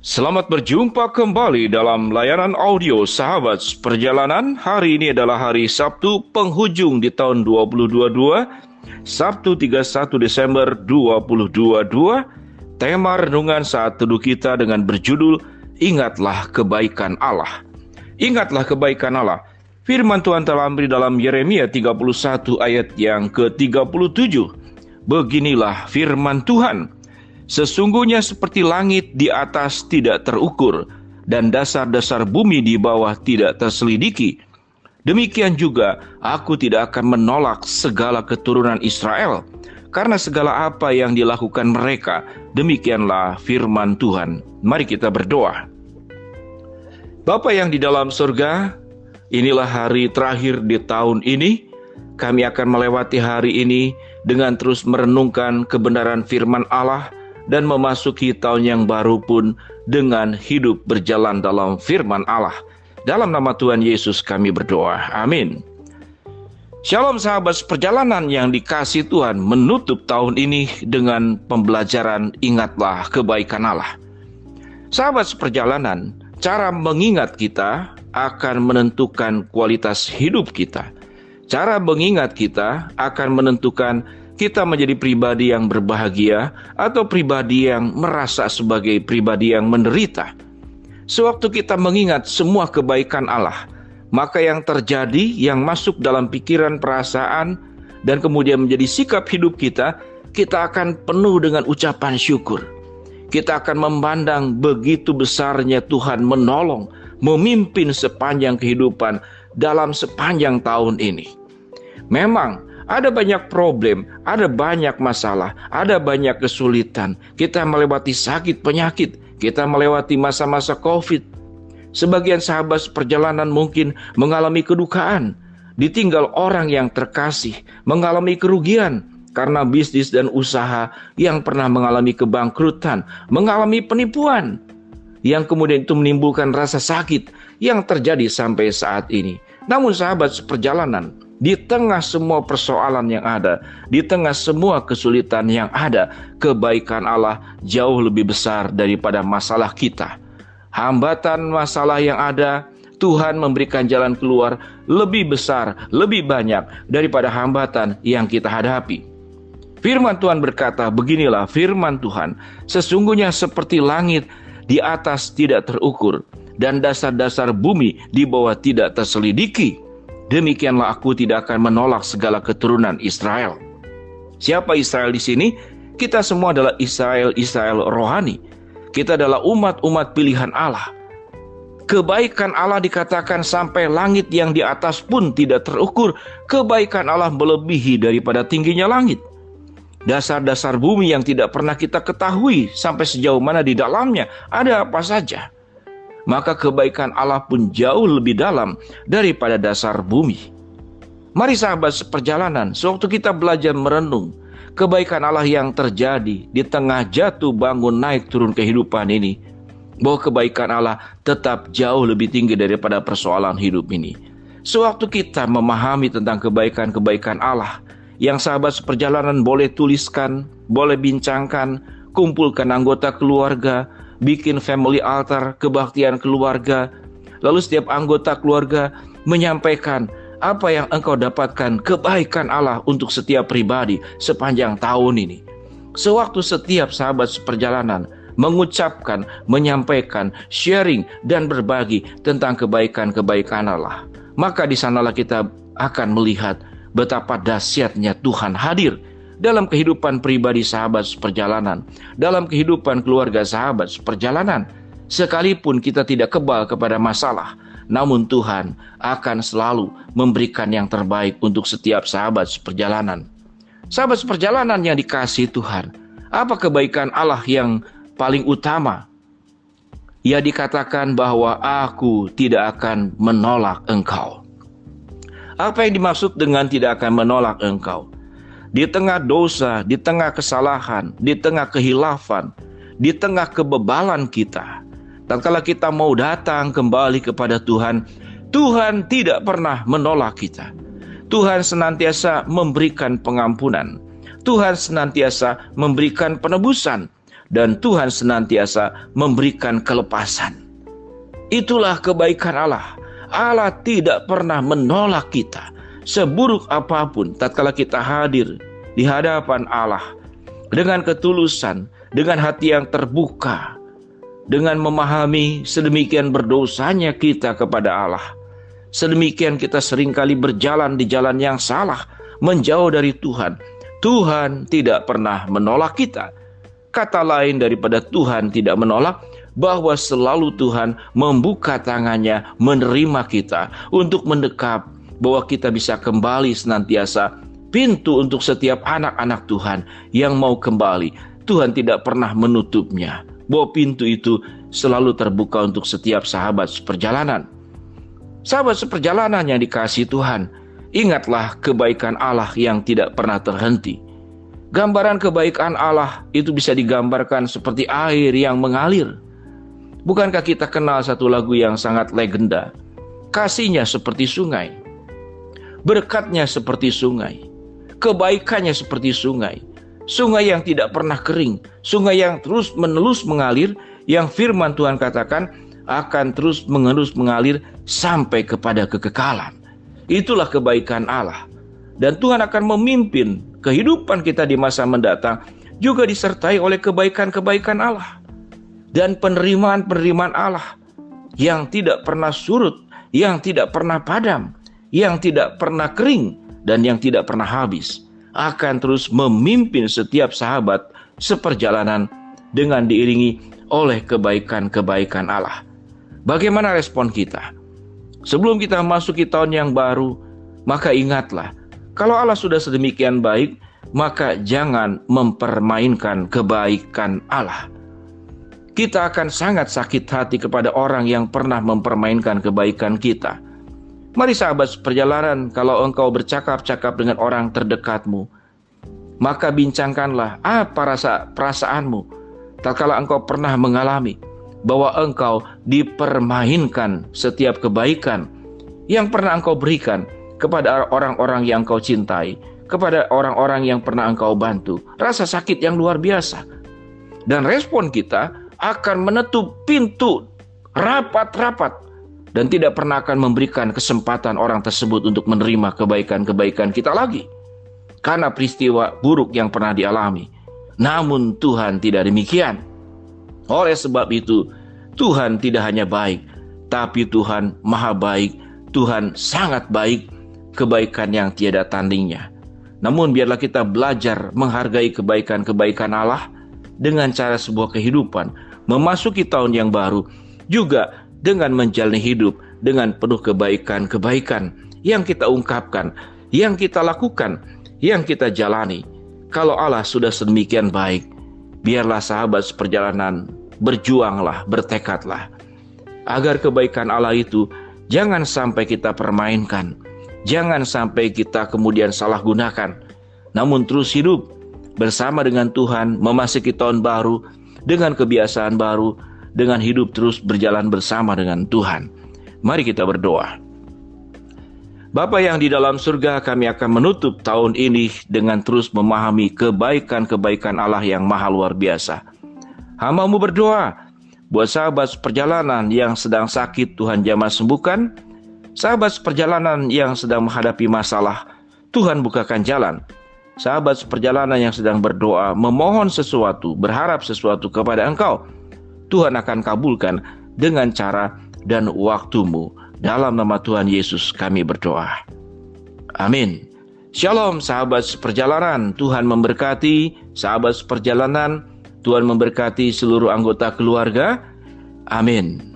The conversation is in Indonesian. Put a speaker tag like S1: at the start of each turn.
S1: Selamat berjumpa kembali dalam layanan audio Sahabat Perjalanan. Hari ini adalah hari Sabtu penghujung di tahun 2022, Sabtu 31 Desember 2022. Tema renungan saat teduh kita dengan berjudul Ingatlah Kebaikan Allah. Ingatlah kebaikan Allah. Firman Tuhan terambil dalam Yeremia 31 ayat yang ke-37. Beginilah firman Tuhan. Sesungguhnya seperti langit di atas tidak terukur, dan dasar-dasar bumi di bawah tidak terselidiki, demikian juga aku tidak akan menolak segala keturunan Israel, karena segala apa yang dilakukan mereka, demikianlah firman Tuhan. Mari kita berdoa. Bapa yang di dalam surga, inilah hari terakhir di tahun ini. Kami akan melewati hari ini dengan terus merenungkan kebenaran firman Allah, dan memasuki tahun yang baru pun dengan hidup berjalan dalam firman Allah. Dalam nama Tuhan Yesus kami berdoa. Amin. Shalom sahabat perjalanan yang dikasihi Tuhan, menutup tahun ini dengan pembelajaran Ingatlah Kebaikan Allah. Sahabat perjalanan, cara mengingat kita akan menentukan kualitas hidup kita. Cara mengingat kita akan menentukan kita menjadi pribadi yang berbahagia atau pribadi yang merasa sebagai pribadi yang menderita. Sewaktu kita mengingat semua kebaikan Allah, maka yang terjadi, yang masuk dalam pikiran, perasaan, dan kemudian menjadi sikap hidup kita, kita akan penuh dengan ucapan syukur. Kita akan memandang begitu besarnya Tuhan menolong, memimpin sepanjang kehidupan dalam sepanjang tahun ini. Memang ada banyak problem, ada banyak masalah, ada banyak kesulitan. Kita melewati sakit penyakit, kita melewati masa-masa COVID. Sebagian sahabat perjalanan mungkin mengalami kedukaan, ditinggal orang yang terkasih, mengalami kerugian karena bisnis dan usaha yang pernah mengalami kebangkrutan, mengalami penipuan, yang kemudian itu menimbulkan rasa sakit yang terjadi sampai saat ini. Namun sahabat seperjalanan, di tengah semua persoalan yang ada, di tengah semua kesulitan yang ada, kebaikan Allah jauh lebih besar daripada masalah kita. Hambatan masalah yang ada, Tuhan memberikan jalan keluar lebih besar, lebih banyak daripada hambatan yang kita hadapi. Firman Tuhan berkata, beginilah firman Tuhan, sesungguhnya seperti langit di atas tidak terukur, dan dasar-dasar bumi di bawah tidak terselidiki, demikianlah aku tidak akan menolak segala keturunan Israel. Siapa Israel di sini? Kita semua adalah Israel rohani. Kita adalah umat-umat pilihan Allah. Kebaikan Allah dikatakan sampai langit yang di atas pun tidak terukur. Kebaikan Allah melebihi daripada tingginya langit. Dasar-dasar bumi yang tidak pernah kita ketahui sampai sejauh mana di dalamnya ada apa saja. Maka kebaikan Allah pun jauh lebih dalam daripada dasar bumi. Mari sahabat seperjalanan, sewaktu kita belajar merenung kebaikan Allah yang terjadi di tengah jatuh bangun naik turun kehidupan ini, bahwa kebaikan Allah tetap jauh lebih tinggi daripada persoalan hidup ini. Sewaktu kita memahami tentang kebaikan-kebaikan Allah, yang sahabat seperjalanan boleh tuliskan, boleh bincangkan, kumpulkan anggota keluarga, bikin family altar, kebaktian keluarga. Lalu setiap anggota keluarga menyampaikan apa yang engkau dapatkan kebaikan Allah untuk setiap pribadi sepanjang tahun ini. Sewaktu setiap sahabat seperjalanan mengucapkan, menyampaikan, sharing, dan berbagi tentang kebaikan-kebaikan Allah, maka di sanalah kita akan melihat betapa dahsyatnya Tuhan hadir dalam kehidupan pribadi sahabat seperjalanan, dalam kehidupan keluarga sahabat seperjalanan. Sekalipun kita tidak kebal kepada masalah, namun Tuhan akan selalu memberikan yang terbaik untuk setiap sahabat seperjalanan. Sahabat seperjalanan yang dikasihi Tuhan, apa kebaikan Allah yang paling utama? Ia dikatakan bahwa aku tidak akan menolak engkau. Apa yang dimaksud dengan tidak akan menolak engkau? Di tengah dosa, di tengah kesalahan, di tengah kehilafan, di tengah kebebalan kita, tatkala kita mau datang kembali kepada Tuhan, Tuhan tidak pernah menolak kita. Tuhan senantiasa memberikan pengampunan. Tuhan senantiasa memberikan penebusan. dan Tuhan senantiasa memberikan kelepasan. Itulah kebaikan Allah. Allah tidak pernah menolak kita. Seburuk apapun tatkala kita hadir di hadapan Allah dengan ketulusan, dengan hati yang terbuka, dengan memahami sedemikian berdosanya kita kepada Allah. Sedemikian kita seringkali berjalan di jalan yang salah, menjauh dari Tuhan. Tuhan tidak pernah menolak kita. Kata lain daripada Tuhan tidak menolak, bahwa selalu Tuhan membuka tangannya menerima kita untuk mendekap, bahwa kita bisa kembali senantiasa. Pintu untuk setiap anak-anak Tuhan yang mau kembali, Tuhan tidak pernah menutupnya, bahwa pintu itu selalu terbuka untuk setiap sahabat seperjalanan. Sahabat seperjalanan yang dikasihi Tuhan, ingatlah kebaikan Allah yang tidak pernah terhenti. Gambaran kebaikan Allah itu bisa digambarkan seperti air yang mengalir. Bukankah kita kenal satu lagu yang sangat legenda? Kasihnya seperti sungai, berkatnya seperti sungai, kebaikannya seperti sungai. Sungai yang tidak pernah kering, sungai yang terus menerus mengalir, yang firman Tuhan katakan akan terus mengalir sampai kepada kekekalan. Itulah kebaikan Allah. Dan Tuhan akan memimpin kehidupan kita di masa mendatang juga disertai oleh kebaikan-kebaikan Allah dan penerimaan-penerimaan Allah yang tidak pernah surut, yang tidak pernah padam, yang tidak pernah kering, dan yang tidak pernah habis, akan terus memimpin setiap sahabat seperjalanan dengan diiringi oleh kebaikan-kebaikan Allah. Bagaimana respon kita? Sebelum kita masuki tahun yang baru, maka ingatlah, kalau Allah sudah sedemikian baik, maka jangan mempermainkan kebaikan Allah. Kita akan sangat sakit hati kepada orang yang pernah mempermainkan kebaikan kita. Mari sahabat seperjalanan, kalau engkau bercakap-cakap dengan orang terdekatmu, maka bincangkanlah apa perasaanmu tatkala engkau pernah mengalami bahwa engkau dipermainkan setiap kebaikan yang pernah engkau berikan kepada orang-orang yang engkau cintai, kepada orang-orang yang pernah engkau bantu. Rasa sakit yang luar biasa. Dan respon kita akan menutup pintu rapat-rapat dan tidak pernah akan memberikan kesempatan orang tersebut untuk menerima kebaikan-kebaikan kita lagi, karena peristiwa buruk yang pernah dialami. Namun Tuhan tidak demikian. Oleh sebab itu, Tuhan tidak hanya baik, tapi Tuhan maha baik. Tuhan sangat baik, kebaikan yang tiada tandingnya. Namun biarlah kita belajar menghargai kebaikan-kebaikan Allah dengan cara sebuah kehidupan memasuki tahun yang baru, juga dengan menjalani hidup dengan penuh kebaikan-kebaikan yang kita ungkapkan, yang kita lakukan, yang kita jalani. Kalau Allah sudah sedemikian baik, biarlah sahabat seperjalanan berjuanglah, bertekadlah agar kebaikan Allah itu jangan sampai kita permainkan, jangan sampai kita kemudian salah gunakan, namun terus hidup bersama dengan Tuhan, memasuki tahun baru dengan kebiasaan baru, dengan hidup terus berjalan bersama dengan Tuhan. Mari kita berdoa. Bapa yang di dalam surga, kami akan menutup tahun ini dengan terus memahami kebaikan-kebaikan Allah yang maha luar biasa. Hamba-Mu berdoa buat sahabat seperjalanan yang sedang sakit, Tuhan jamah sembuhkan. Sahabat seperjalanan yang sedang menghadapi masalah, Tuhan bukakan jalan. Sahabat seperjalanan yang sedang berdoa, memohon sesuatu, berharap sesuatu kepada Engkau, Tuhan akan kabulkan dengan cara dan waktu-Mu. Dalam nama Tuhan Yesus kami berdoa. Amin. Shalom sahabat seperjalanan, Tuhan memberkati sahabat seperjalanan, Tuhan memberkati seluruh anggota keluarga. Amin.